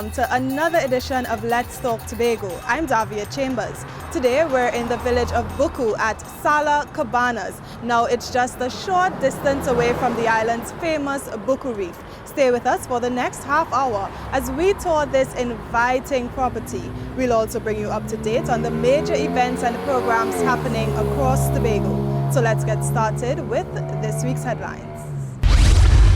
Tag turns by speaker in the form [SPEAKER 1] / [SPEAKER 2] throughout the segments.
[SPEAKER 1] welcome to another edition of Let's Talk Tobago. I'm Davia Chambers. Today we're in the village of Buccoo at Sala, Cabanas. Now it's just a short distance away from the island's famous Buccoo Reef. Stay with us for the next half hour as we tour this inviting property. We'll also bring you up to date on the major events and programs happening across Tobago. So let's get started with this week's headlines.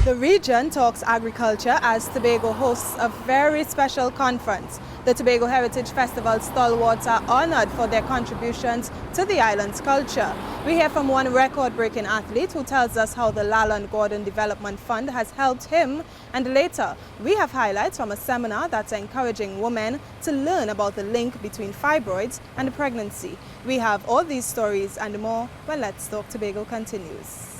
[SPEAKER 1] The region talks agriculture as Tobago hosts a very special conference. The Tobago Heritage Festival stalwarts are honored for their contributions to the island's culture. We hear from one record-breaking athlete who tells us how the Lalon Gordon Development Fund has helped him. And later, we have highlights from a seminar that's encouraging women to learn about the link between fibroids and pregnancy. We have all these stories and more when Let's Talk Tobago continues.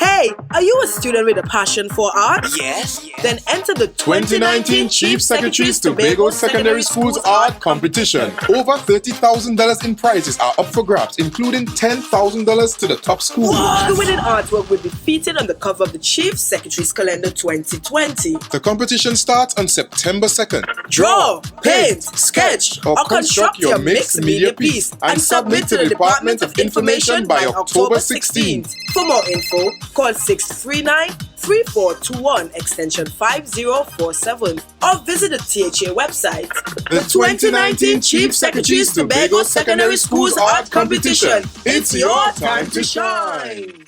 [SPEAKER 2] Hey, are you a student with a passion for art?
[SPEAKER 3] Yes.
[SPEAKER 2] Then enter the
[SPEAKER 4] 2019 Chief Secretary's Tobago Secondary Schools Art Competition. Over $30,000 in prizes are up for grabs, including $10,000 to the top school.
[SPEAKER 2] The winning artwork will be featured on the cover of the Chief Secretary's Calendar 2020.
[SPEAKER 4] The competition starts on September 2nd.
[SPEAKER 2] Draw, paint, sketch, or construct your mixed media piece and submit to the Department of Information by October 16th. For more info, call 639-3421 extension 5047 or visit the THA website.
[SPEAKER 4] The 2019 Chief Secretary's Tobago Secondary Schools Art Competition. It's your time to shine.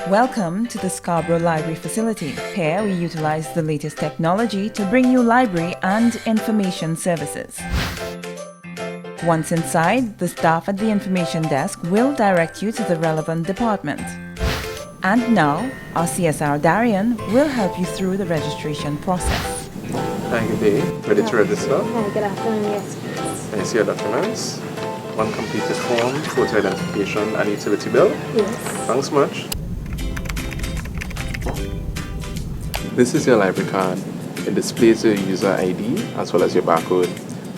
[SPEAKER 5] Welcome to the Scarborough Library facility. Here we utilize the latest technology to bring you library and information services. Once inside, the staff at the information desk will direct you to the relevant department. And now, our CSR Darian will help you through the registration process.
[SPEAKER 6] Hi, good day. Ready to register?
[SPEAKER 7] Hi, good afternoon. Yes, please.
[SPEAKER 6] I see your documents. One completed form, photo identification, and utility bill.
[SPEAKER 7] Yes.
[SPEAKER 6] Thanks much. This is your library card. It displays your user ID as well as your barcode.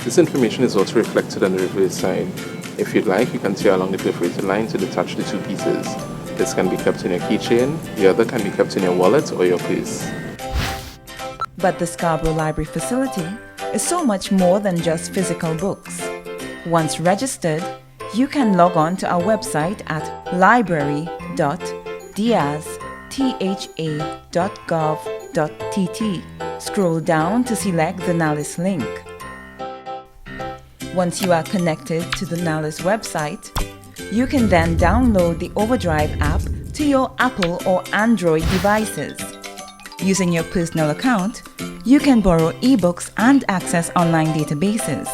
[SPEAKER 6] This information is also reflected on the reverse side. If you'd like, you can tear along the perforated line to detach the two pieces. This can be kept in your keychain, the other can be kept in your wallet or your purse.
[SPEAKER 5] But the Scarborough Library facility is so much more than just physical books. Once registered, you can log on to our website at library.diaz.gov.tt. Scroll down to select the NALIS link. Once you are connected to the NALIS website, you can then download the Overdrive app to your Apple or Android devices. Using your personal account, you can borrow ebooks and access online databases.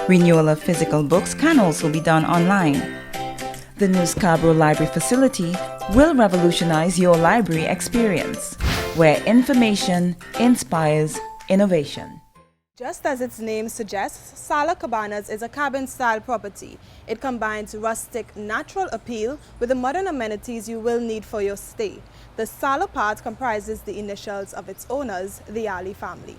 [SPEAKER 5] Renewal of physical books can also be done online. The new Scarborough Library facility will revolutionize your library experience, where information inspires innovation.
[SPEAKER 1] Just as its name suggests, Sala Cabanas is a cabin-style property. It combines rustic, natural appeal with the modern amenities you will need for your stay. The Sala part comprises the initials of its owners, the Ali family.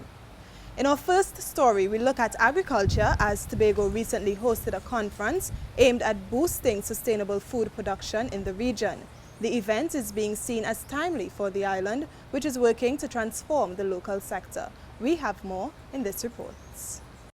[SPEAKER 1] In our first story, we look at agriculture as Tobago recently hosted a conference aimed at boosting sustainable food production in the region. The event is being seen as timely for the island, which is working to transform the local sector. We have more in this report.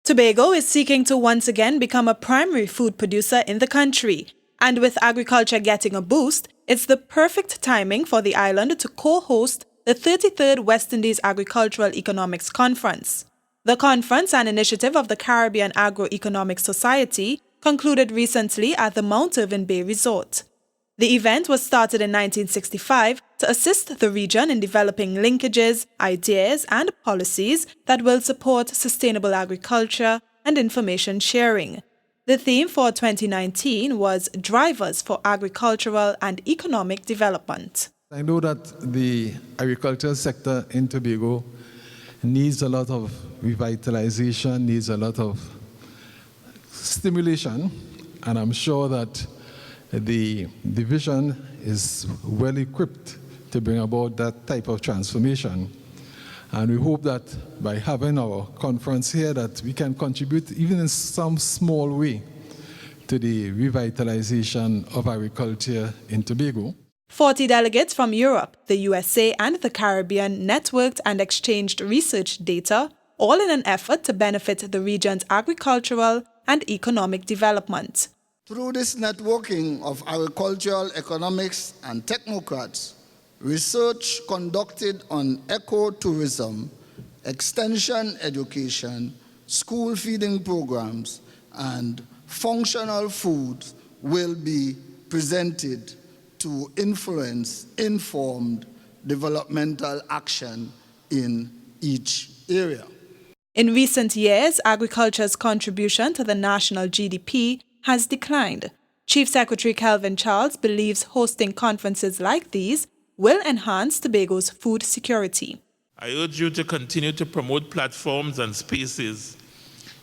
[SPEAKER 1] Tobago is seeking to once again become a primary food producer in the country. And with agriculture getting a boost, it's the perfect timing for the island to co-host the 33rd West Indies Agricultural Economics Conference. The conference, an initiative of the Caribbean Agro-Economic Society, concluded recently at the Mount Irving Bay Resort. The event was started in 1965 to assist the region in developing linkages, ideas, and policies that will support sustainable agriculture and information sharing. The theme for 2019 was Drivers for Agricultural and Economic Development.
[SPEAKER 8] I know that the agricultural sector in Tobago needs a lot of revitalization, needs a lot of stimulation, and I'm sure that the division is well equipped to bring about that type of transformation. And we hope that by having our conference here that we can contribute even in some small way to the revitalization of agriculture in Tobago.
[SPEAKER 1] 40 delegates from Europe, the USA, and the Caribbean networked and exchanged research data, all in an effort to benefit the region's agricultural and economic development.
[SPEAKER 3] Through this networking of agricultural economics and technocrats, research conducted on ecotourism, extension education, school feeding programs, and functional foods will be presented to influence informed developmental action in each area.
[SPEAKER 1] In recent years, agriculture's contribution to the national GDP has declined. Chief Secretary Kelvin Charles believes hosting conferences like these will enhance Tobago's food security.
[SPEAKER 9] I urge you to continue to promote platforms and spaces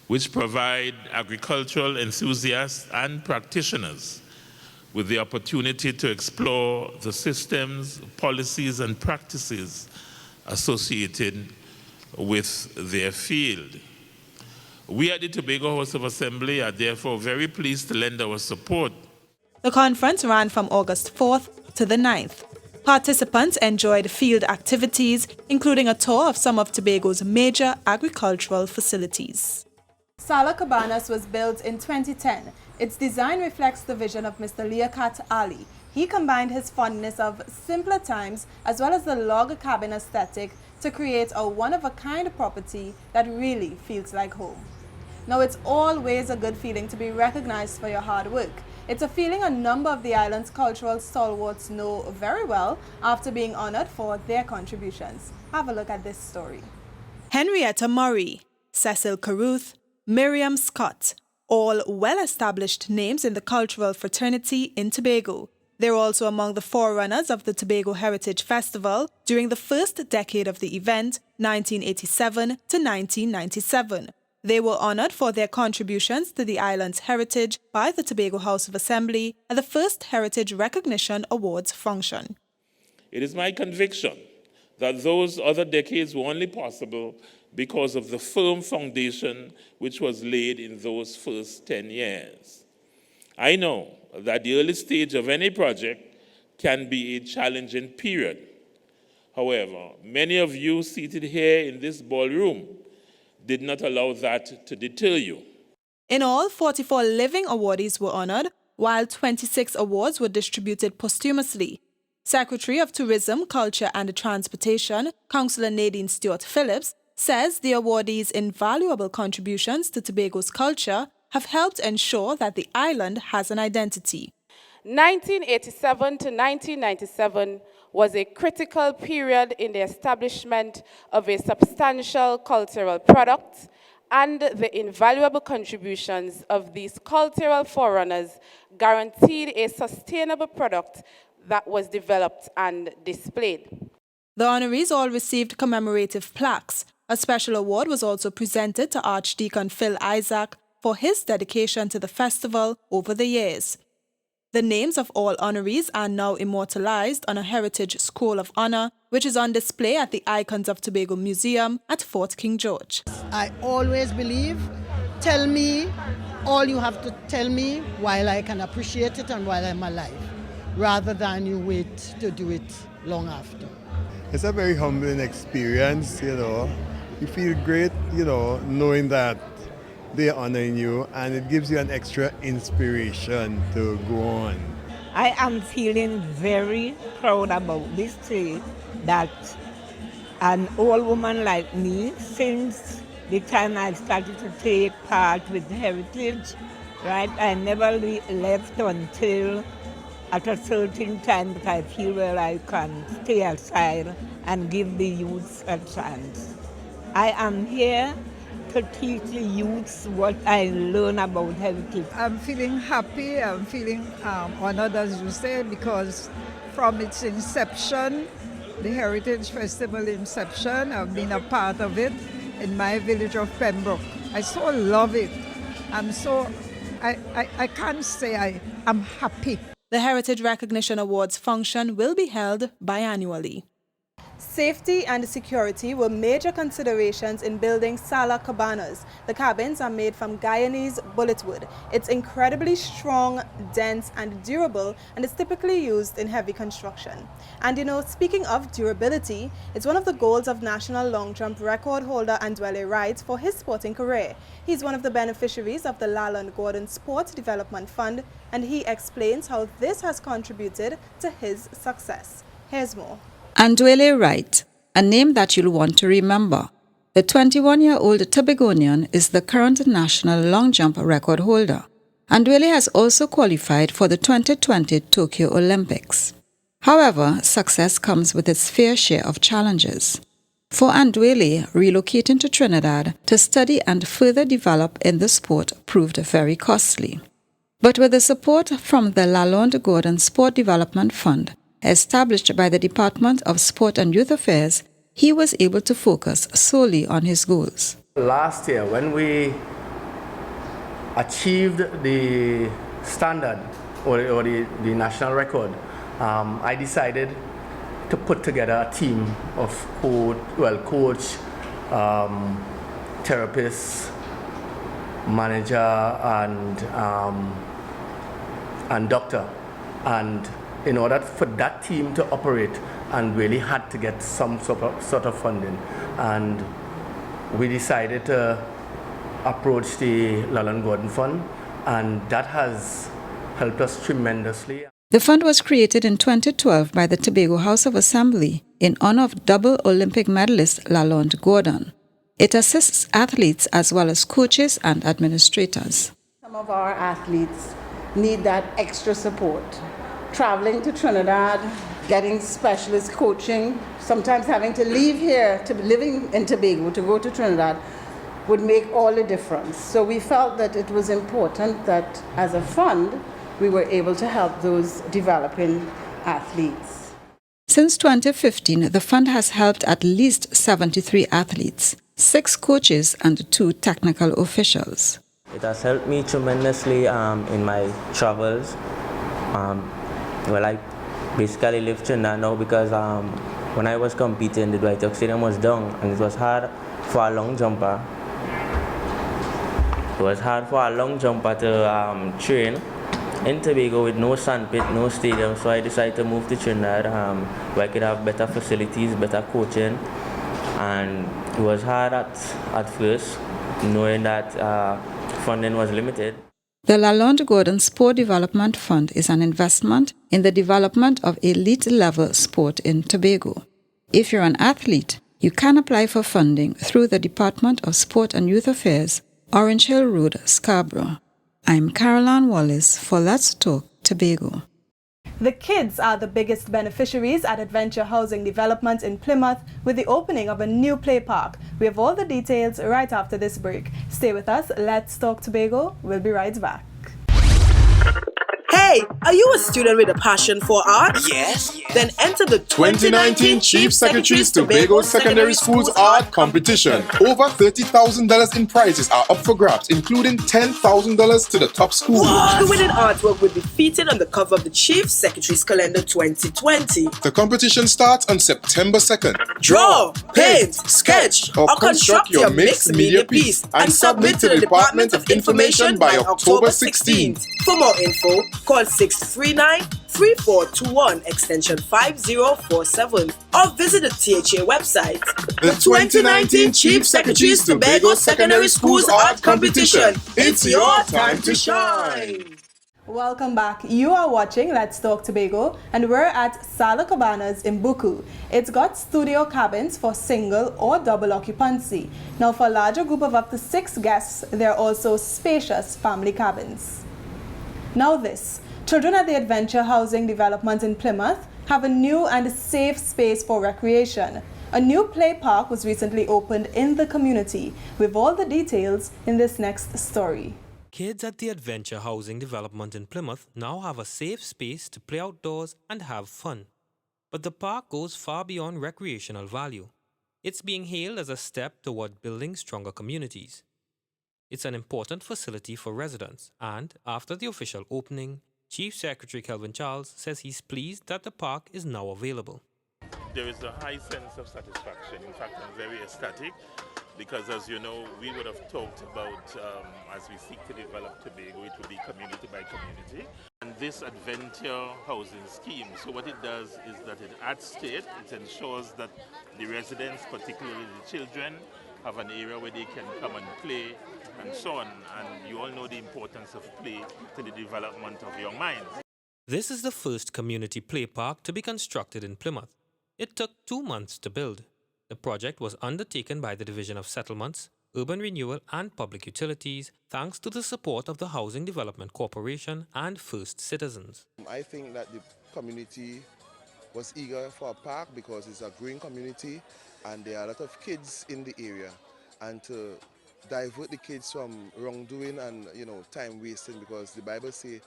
[SPEAKER 9] which provide agricultural enthusiasts and practitioners with the opportunity to explore the systems, policies, and practices associated with their field. We at the Tobago House of Assembly are therefore very pleased to lend our support.
[SPEAKER 1] The conference ran from August 4th to the 9th. Participants enjoyed field activities, including a tour of some of Tobago's major agricultural facilities. Sala Cabanas was built in 2010. Its design reflects the vision of Mr. Liaquat Ali. He combined his fondness of simpler times as well as the log cabin aesthetic to create a one-of-a-kind property that really feels like home. Now, it's always a good feeling to be recognized for your hard work. It's a feeling a number of the island's cultural stalwarts know very well after being honored for their contributions. Have a look at this story. Henrietta Murray, Cecil Carruth, Miriam Scott, all well-established names in the cultural fraternity in Tobago. They're also among the forerunners of the Tobago Heritage Festival during the first decade of the event, 1987 to 1997. They were honored for their contributions to the island's heritage by the Tobago House of Assembly at the first Heritage Recognition Awards function.
[SPEAKER 9] It is my conviction that those other decades were only possible because of the firm foundation which was laid in those first 10 years. I know that the early stage of any project can be a challenging period. However, many of you seated here in this ballroom did not allow that to deter you.
[SPEAKER 1] In all, 44 living awardees were honored, while 26 awards were distributed posthumously. Secretary of Tourism, Culture and Transportation, Councillor Nadine Stewart Phillips, says the awardees' invaluable contributions to Tobago's culture have helped ensure that the island has an identity.
[SPEAKER 10] 1987 to 1997 was a critical period in the establishment of a substantial cultural product, and the invaluable contributions of these cultural forerunners guaranteed a sustainable product that was developed and displayed.
[SPEAKER 1] The honorees all received commemorative plaques. A special award was also presented to Archdeacon Phil Isaac for his dedication to the festival over the years. The names of all honorees are now immortalized on a Heritage Scroll of Honor, which is on display at the Icons of Tobago Museum at Fort King George.
[SPEAKER 11] I always believe, tell me all you have to tell me while I can appreciate it and while I'm alive, rather than you wait to do it long after.
[SPEAKER 12] It's a very humbling experience, You feel great, knowing that they're honoring you, and it gives you an extra inspiration to go on.
[SPEAKER 13] I am feeling very proud about this day that an old woman like me, since the time I started to take part with heritage, right, I never left until at a certain time that I feel where I can stay aside and give the youth a chance. I am here to teach the youths what I learn about heritage.
[SPEAKER 14] I'm feeling happy, I'm feeling honored, as you say, because from its inception, the Heritage Festival inception, I've been a part of it in my village of Pembroke. I so love it. I can't say I'm happy.
[SPEAKER 1] The Heritage Recognition Awards function will be held biannually. Safety and security were major considerations in building Sala Cabanas. The cabins are made from Guyanese bulletwood. It's incredibly strong, dense, and durable, and is typically used in heavy construction. And you know, speaking of durability, it's one of the goals of national long jump record holder Andwele Wright for his sporting career. He's one of the beneficiaries of the Lalonde Gordon Sport Development Fund, and he explains how this has contributed to his success. Here's more.
[SPEAKER 15] Andwele Wright, a name that you'll want to remember. The 21-year-old Tobagonian is the current national long jump record holder. Andwele has also qualified for the 2020 Tokyo Olympics. However, success comes with its fair share of challenges. For Andwele, relocating to Trinidad to study and further develop in the sport proved very costly. But with the support from the Lalonde Gordon Sport Development Fund, established by the Department of Sport and Youth Affairs, he was able to focus solely on his goals.
[SPEAKER 16] Last year, when we achieved the standard or the national record, I decided to put together a team of coach, therapist, manager, and doctor. And in order for that team to operate, and really had to get some sort of funding, and we decided to approach the Lalonde Gordon Fund, and that has helped us tremendously.
[SPEAKER 15] The fund was created in 2012 by the Tobago House of Assembly in honor of double Olympic medalist Lalonde Gordon. It assists athletes as well as coaches and administrators.
[SPEAKER 17] Some of our athletes need that extra support. Traveling to Trinidad, getting specialist coaching, sometimes having to leave here to living in Tobago to go to Trinidad would make all the difference. So we felt that it was important that as a fund, we were able to help those developing athletes.
[SPEAKER 15] Since 2015, the fund has helped at least 73 athletes, 6 coaches and 2 technical officials.
[SPEAKER 18] It has helped me tremendously in my travels. I basically live Trinidad now because when I was competing, the Dwight York Stadium was down, and it was hard for a long jumper. It was hard for a long jumper to train in Tobago with no sandpit, no stadium, so I decided to move to Trinidad where I could have better facilities, better coaching, and it was hard at first, knowing that funding was limited.
[SPEAKER 15] The Lalonde Gordon Sport Development Fund is an investment in the development of elite-level sport in Tobago. If you're an athlete, you can apply for funding through the Department of Sport and Youth Affairs, Orange Hill Road, Scarborough. I'm Caroline Wallace for Let's Talk Tobago.
[SPEAKER 1] The kids are the biggest beneficiaries at Adventure Housing Development in Plymouth with the opening of a new play park. We have all the details right after this break. Stay with us. Let's Talk Tobago. We'll be right back.
[SPEAKER 2] Hey, are you a student with a passion for art? Yes. Then enter the
[SPEAKER 4] 2019 Chief Secretary's Tobago Secondary Schools Art Competition. Over $30,000 in prizes are up for grabs, including $10,000 to the top school.
[SPEAKER 2] The winning artwork will be featured on the cover of the Chief Secretary's Calendar 2020.
[SPEAKER 4] The competition starts on September 2nd.
[SPEAKER 2] Draw, paint, sketch, or construct your mixed media piece and submit to the Department of Information by October 16th. For more info, call 639-3421 extension 5047 or visit the THA website.
[SPEAKER 4] The 2019 Chief Secretary's Tobago Secondary Schools Art Competition. It's your time to shine.
[SPEAKER 1] Welcome back. You are watching Let's Talk Tobago, and we're at Sala Cabanas in Buccoo. It's got studio cabins for single or double occupancy. Now for a larger group of up to 6 guests, there are also spacious family cabins. Now this, children at the Adventure Housing Development in Plymouth have a new and safe space for recreation. A new play park was recently opened in the community. With all the details in this next story.
[SPEAKER 19] Kids at the Adventure Housing Development in Plymouth now have a safe space to play outdoors and have fun. But the park goes far beyond recreational value. It's being hailed as a step toward building stronger communities. It's an important facility for residents, and after the official opening, Chief Secretary Kelvin Charles says he's pleased that the park is now available.
[SPEAKER 9] there is a high sense of satisfaction. In fact, I'm very ecstatic because, as you know, we would have talked about, as we seek to develop Tobago, it would be community by community. And this adventure housing scheme, so what it does is that it adds to it, it ensures that the residents, particularly the children, have an area where they can come and play and so on. And you all know the importance of play to the development of young minds.
[SPEAKER 19] This is the first community play park to be constructed in Plymouth. It took 2 months to build. The project was undertaken by the Division of Settlements, Urban Renewal and Public Utilities, thanks to the support of the Housing Development Corporation and First Citizens.
[SPEAKER 20] I think that the community was eager for a park because it's a growing community and there are a lot of kids in the area, and to divert the kids from wrongdoing and time wasting, because the Bible says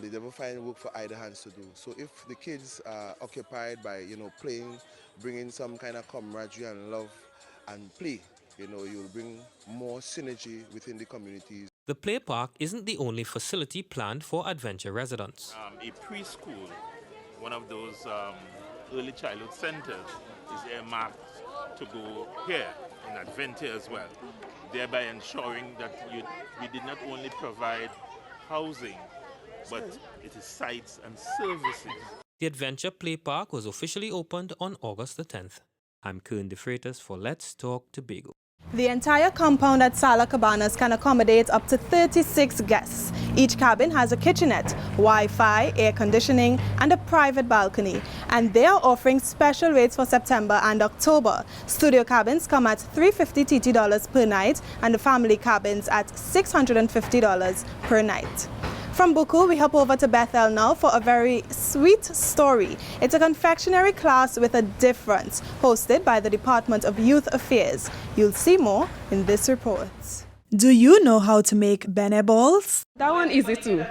[SPEAKER 20] they never find work for either hands to do. So if the kids are occupied by playing, bringing some kind of camaraderie and love and play, you'll bring more synergy within the communities.
[SPEAKER 19] The play park isn't the only facility planned for adventure residents.
[SPEAKER 9] A preschool, one of those early childhood centers, is earmarked to go here in Adventure as well, thereby ensuring that we did not only provide housing, but it is sites and services.
[SPEAKER 19] The Adventure Play Park was officially opened on August the 10th. I'm Kern De Freitas for Let's Talk Tobago.
[SPEAKER 1] The entire compound at Sala Cabanas can accommodate up to 36 guests. Each cabin has a kitchenette, Wi-Fi, air conditioning, and a private balcony. And they are offering special rates for September and October. Studio cabins come at $350 TT per night, and the family cabins at $650 per night. From Buccoo, we hop over to Bethel now for a very sweet story. It's a confectionery class with a difference, hosted by the Department of Youth Affairs. You'll see more in this report. Do you know how to make bene balls?
[SPEAKER 21] That one easy too.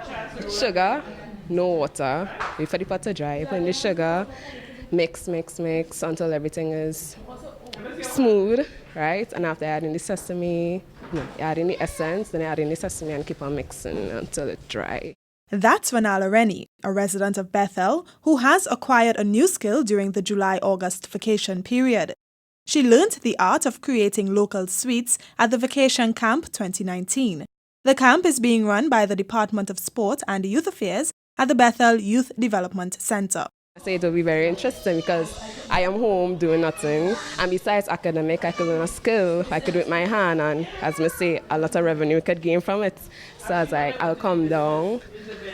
[SPEAKER 21] Sugar, no water. Wait for the pot to dry. Put in the sugar, mix until everything is smooth, right? And after adding the sesame, add in the essence, then add in the sesame and keep on mixing until it's dry.
[SPEAKER 1] That's Vanala Rennie, a resident of Bethel, who has acquired a new skill during the July-August vacation period. She learned the art of creating local sweets at the Vacation Camp 2019. The camp is being run by the Department of Sport and Youth Affairs at the Bethel Youth Development Center.
[SPEAKER 21] I say it will be very interesting because I am home doing nothing, and besides academic, I could learn a skill I could do with my hand, and as I say, a lot of revenue could gain from it. So I was like, I'll come down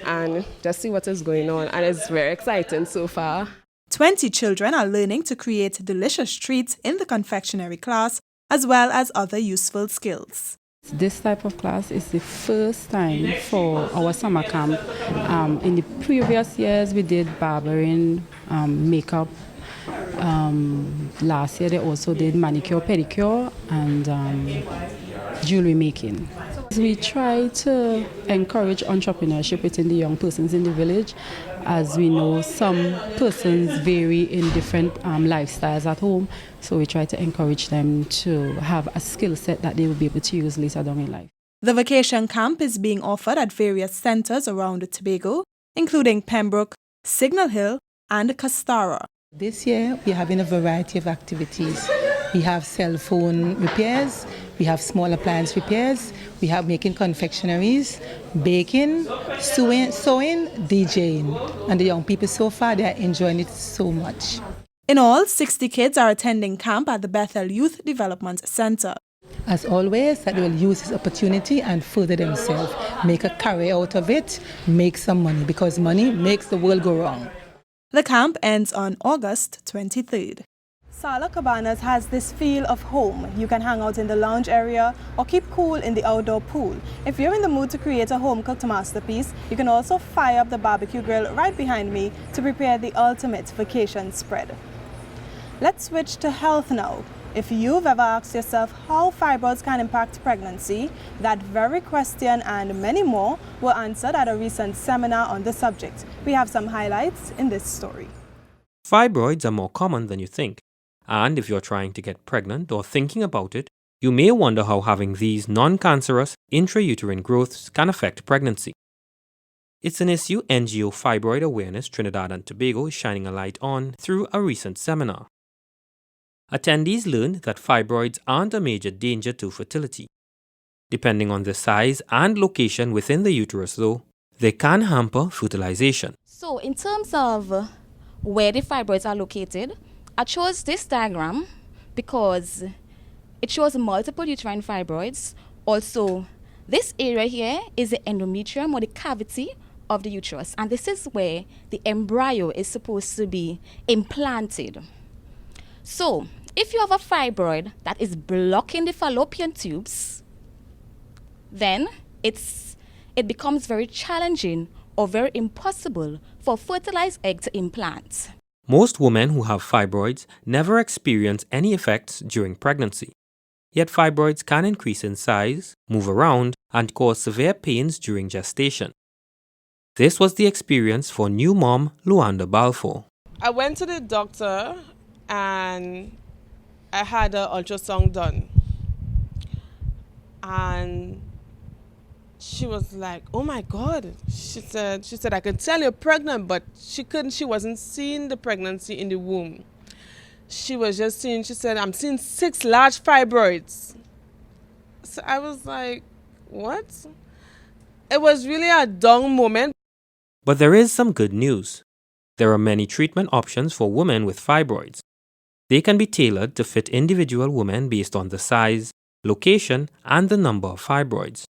[SPEAKER 21] and just see what is going on, and it's very exciting so far.
[SPEAKER 1] 20 children are learning to create delicious treats in the confectionery class, as well as other useful skills.
[SPEAKER 22] This type of class is the first time for our summer camp. In the previous years, we did barbering, makeup. Last year, they also did manicure, pedicure, and jewelry making. We try to encourage entrepreneurship within the young persons in the village. As we know, some persons vary in different lifestyles at home, so we try to encourage them to have a skill set that they will be able to use later down in life.
[SPEAKER 1] The vacation camp is being offered at various centres around Tobago, including Pembroke, Signal Hill, and Castara.
[SPEAKER 23] This year, we're having a variety of activities. We have cell phone repairs, we have small appliance repairs, we have making confectionaries, baking, sewing, DJing. And the young people so far, they are enjoying it so much.
[SPEAKER 1] In all, 60 kids are attending camp at the Bethel Youth Development Center.
[SPEAKER 23] As always, that they will use this opportunity and further themselves, make a career out of it, make some money, because money makes the world go round.
[SPEAKER 1] The camp ends on August 23rd. Sala Cabanas has this feel of home. You can hang out in the lounge area or keep cool in the outdoor pool. If you're in the mood to create a home-cooked masterpiece, you can also fire up the barbecue grill right behind me to prepare the ultimate vacation spread. Let's switch to health now. If you've ever asked yourself how fibroids can impact pregnancy, that very question and many more were answered at a recent seminar on the subject. We have some highlights in this story.
[SPEAKER 19] Fibroids are more common than you think. And if you're trying to get pregnant or thinking about it, you may wonder how having these non-cancerous intrauterine growths can affect pregnancy. It's an issue NGO Fibroid Awareness Trinidad and Tobago is shining a light on through a recent seminar. Attendees learned that fibroids aren't a major danger to fertility. Depending on the size and location within the uterus, though, they can hamper fertilization.
[SPEAKER 5] So, in terms of where the fibroids are located, I chose this diagram because it shows multiple uterine fibroids. Also, this area here is the endometrium or the cavity of the uterus, and this is where the embryo is supposed to be implanted. So, if you have a fibroid that is blocking the fallopian tubes, then it becomes very challenging or very impossible for fertilized egg to implant.
[SPEAKER 19] Most women who have fibroids never experience any effects during pregnancy. Yet fibroids can increase in size, move around, and cause severe pains during gestation. This was the experience for new mom Luanda Balfour.
[SPEAKER 6] I went to the doctor and I had an ultrasound done. And she was like, "Oh my God." She said, "I could tell you're pregnant," but she wasn't seeing the pregnancy in the womb. She was just seeing, she said, "I'm seeing 6 large fibroids." So I was like, what? It was really a down moment.
[SPEAKER 19] But there is some good news. There are many treatment options for women with fibroids. They can be tailored to fit individual women based on the size, location, and the number of fibroids.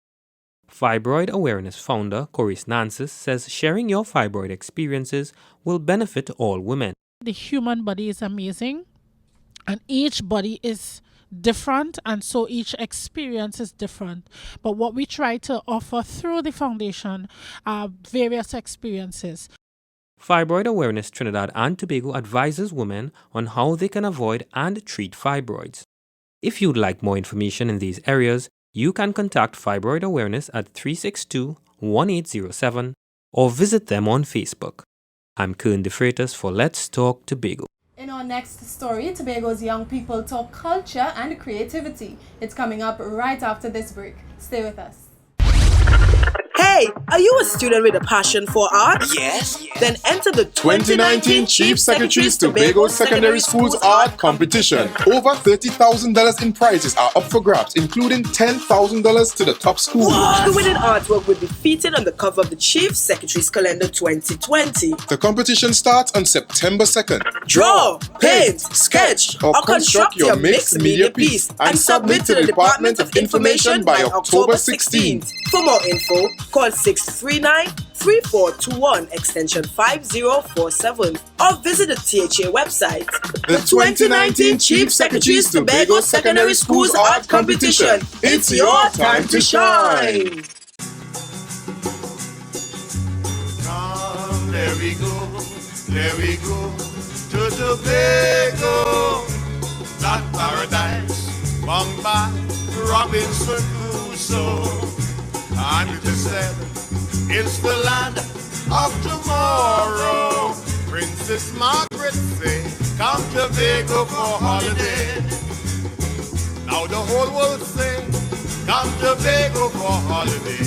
[SPEAKER 19] Fibroid Awareness founder Coris Nancis says sharing your fibroid experiences will benefit all women.
[SPEAKER 7] The human body is amazing, and each body is different, and so each experience is different. But what we try to offer through the foundation are various experiences.
[SPEAKER 19] Fibroid Awareness Trinidad and Tobago advises women on how they can avoid and treat fibroids. If you'd like more information in these areas, you can contact Fibroid Awareness at 362-1807 or visit them on Facebook. I'm Kern De Freitas for Let's Talk Tobago.
[SPEAKER 1] In our next story, Tobago's young people talk culture and creativity. It's coming up right after this break. Stay with us.
[SPEAKER 2] Hey, are you a student with a passion for art? Yes. Then enter the
[SPEAKER 4] 2019 Chief Secretary's Tobago Secondary Schools Art Competition. Over $30,000 in prizes are up for grabs, including $10,000 to the top school.
[SPEAKER 2] The winning artwork will be featured on the cover of the Chief Secretary's Calendar 2020.
[SPEAKER 4] The competition starts on September 2nd.
[SPEAKER 2] Draw, paint, sketch, or construct your mixed media piece and submit to the Department of Information by October 16th. For more info, call 639-3421 extension 5047 or visit the THA website.
[SPEAKER 4] The 2019 Chief Secretary's Tobago Secondary Schools Art Competition. It's your time to shine.
[SPEAKER 24] Come, there we go to Tobago, that paradise, Bombay, Robinson Crusoe. And it is said, it's the land of tomorrow. Princess Margaret say, come to Tobago for holiday. Now the whole world say, come to Tobago for holiday.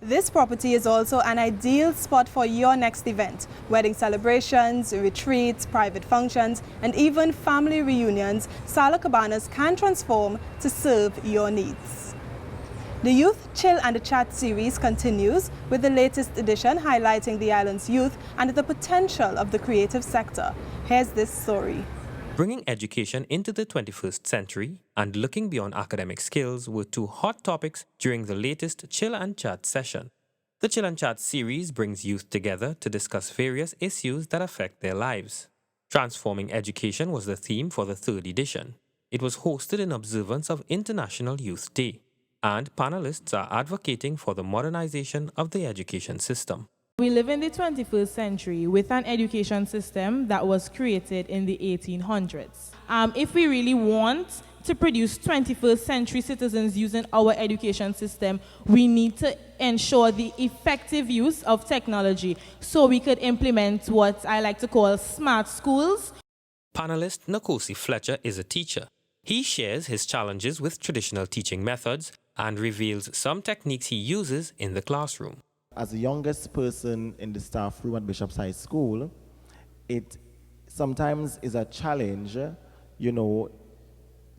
[SPEAKER 1] This property is also an ideal spot for your next event. Wedding celebrations, retreats, private functions, and even family reunions, Sala Cabanas can transform to serve your needs. The Youth Chill and Chat series continues with the latest edition highlighting the island's youth and the potential of the creative sector. Here's this story.
[SPEAKER 19] Bringing education into the 21st century and looking beyond academic skills were 2 hot topics during the latest Chill and Chat session. The Chill and Chat series brings youth together to discuss various issues that affect their lives. Transforming education was the theme for the 3rd edition. It was hosted in observance of International Youth Day, and panelists are advocating for the modernization of the education system.
[SPEAKER 25] We live in the 21st century with an education system that was created in the 1800s. If we really want to produce 21st century citizens using our education system, we need to ensure the effective use of technology so we could implement what I like to call smart schools.
[SPEAKER 19] Panelist Nkosi Fletcher is a teacher. He shares his challenges with traditional teaching methods and reveals some techniques he uses in the classroom.
[SPEAKER 3] As the youngest person in the staff room at Bishop's High School, it sometimes is a challenge,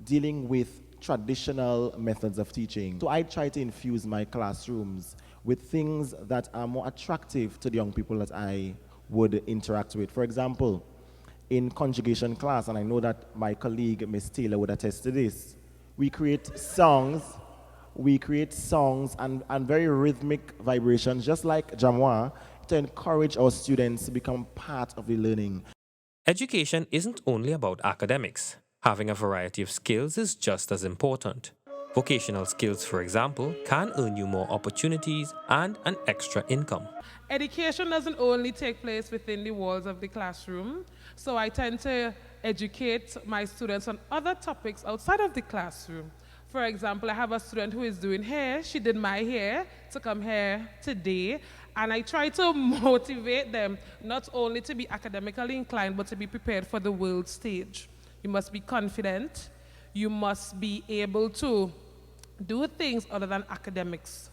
[SPEAKER 3] dealing with traditional methods of teaching. So I try to infuse my classrooms with things that are more attractive to the young people that I would interact with. For example, in conjugation class, and I know that my colleague, Ms. Taylor, would attest to this, we create songs and very rhythmic vibrations, just like Jamois, to encourage our students to become part of the learning.
[SPEAKER 19] Education isn't only about academics. Having a variety of skills is just as important. Vocational skills, for example, can earn you more opportunities and an extra income.
[SPEAKER 6] Education doesn't only take place within the walls of the classroom, so I tend to educate my students on other topics outside of the classroom. For example, I have a student who is doing hair. She did my hair to come here today, and I try to motivate them not only to be academically inclined, but to be prepared for the world stage. You must be confident. You must be able to do things other than academics.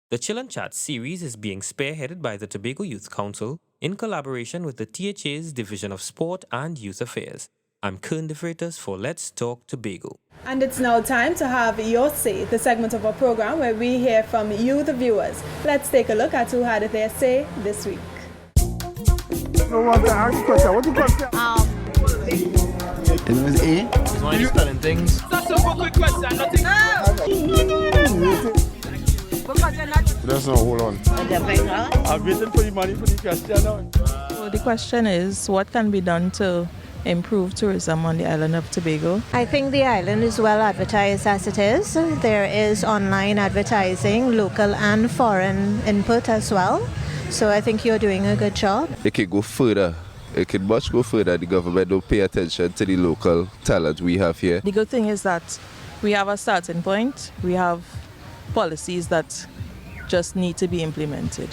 [SPEAKER 19] The Chill and Chat series is being spearheaded by the Tobago Youth Council in collaboration with the THA's Division of Sport and Youth Affairs. I'm Kern De Freitas for Let's Talk Tobago.
[SPEAKER 1] And it's now time to have Your Say, the segment of our program where we hear from you, the viewers. Let's take a look at who had their say this week.
[SPEAKER 8] No one to ask question. What's the question?
[SPEAKER 10] The name is A.
[SPEAKER 8] It's one of spelling things.
[SPEAKER 11] That's a quick question. Nothing.
[SPEAKER 8] That's not, hold on. I'm waiting for the money for the question now.
[SPEAKER 12] So the question is, what can be done to improve tourism on the island of Tobago?
[SPEAKER 26] I think the island is well advertised as it is. There is online advertising, local and foreign input as well. So I think you're doing a good job.
[SPEAKER 27] It could go further. It could much go further. The government don't pay attention to the local talent we have here.
[SPEAKER 12] The good thing is that we have a starting point. We have policies that just need to be implemented.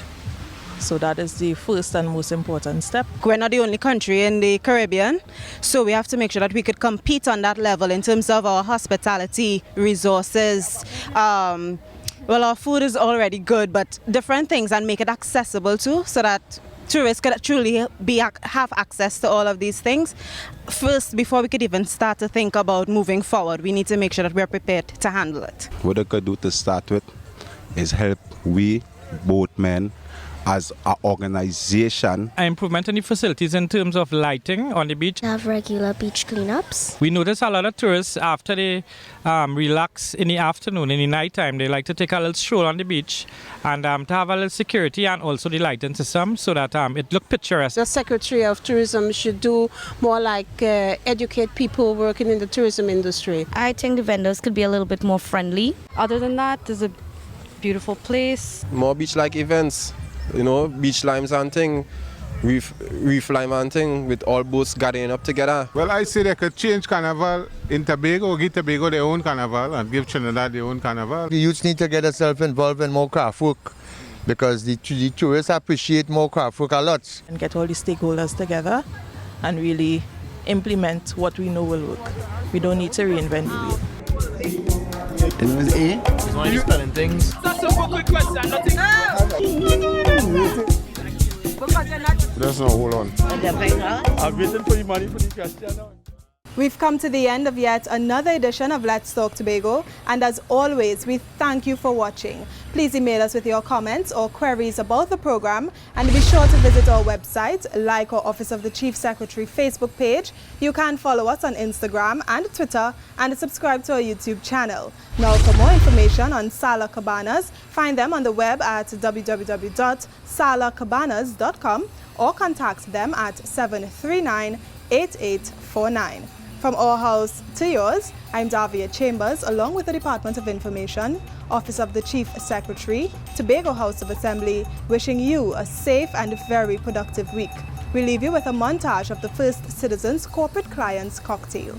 [SPEAKER 12] So that is the first and most important step.
[SPEAKER 1] We're not the only country in the Caribbean, so we have to make sure that we could compete on that level in terms of our hospitality resources. Well, our food is already good, but different things, and make it accessible too, so that tourists could truly have access to all of these things. First, before we could even start to think about moving forward, we need to make sure that we're prepared to handle it.
[SPEAKER 28] What I could do to start with is help we, boatmen, as an organization.
[SPEAKER 29] Improvement in the facilities in terms of lighting on the beach.
[SPEAKER 30] Have regular beach cleanups.
[SPEAKER 29] We notice a lot of tourists, after they relax in the afternoon, in the nighttime, they like to take a little stroll on the beach and to have a little security and also the lighting system so that it looks picturesque.
[SPEAKER 31] The Secretary of Tourism should do more like educate people working in the tourism industry.
[SPEAKER 32] I think the vendors could be a little bit more friendly. Other than that, there's a beautiful place.
[SPEAKER 33] More beach-like events. Beach limes and thing, reef lime and thing, with all boats gathering up together.
[SPEAKER 8] Well, I say they could change carnival in Tobago, give Tobago their own carnival and give Trinidad their own carnival.
[SPEAKER 34] The youths need to get themselves involved in more craft work because the tourists appreciate more craft work a lot.
[SPEAKER 12] And get all the stakeholders together and really implement what we know will work. We don't need to reinvent the wheel.
[SPEAKER 10] The name is A.
[SPEAKER 8] It's one of spelling things.
[SPEAKER 11] That's a quick question. Nothing.
[SPEAKER 8] That's not, hold on. I'm waiting for the money for the question now.
[SPEAKER 1] We've come to the end of yet another edition of Let's Talk Tobago, and as always, we thank you for watching. Please email us with your comments or queries about the program, and be sure to visit our website, like our Office of the Chief Secretary Facebook page. You can follow us on Instagram and Twitter, and subscribe to our YouTube channel. Now, for more information on Sala Cabanas, find them on the web at www.salacabanas.com or contact them at 739-8849. From our house to yours, I'm Davia Chambers, along with the Department of Information, Office of the Chief Secretary, Tobago House of Assembly, wishing you a safe and very productive week. We leave you with a montage of the First Citizens Corporate Clients Cocktail.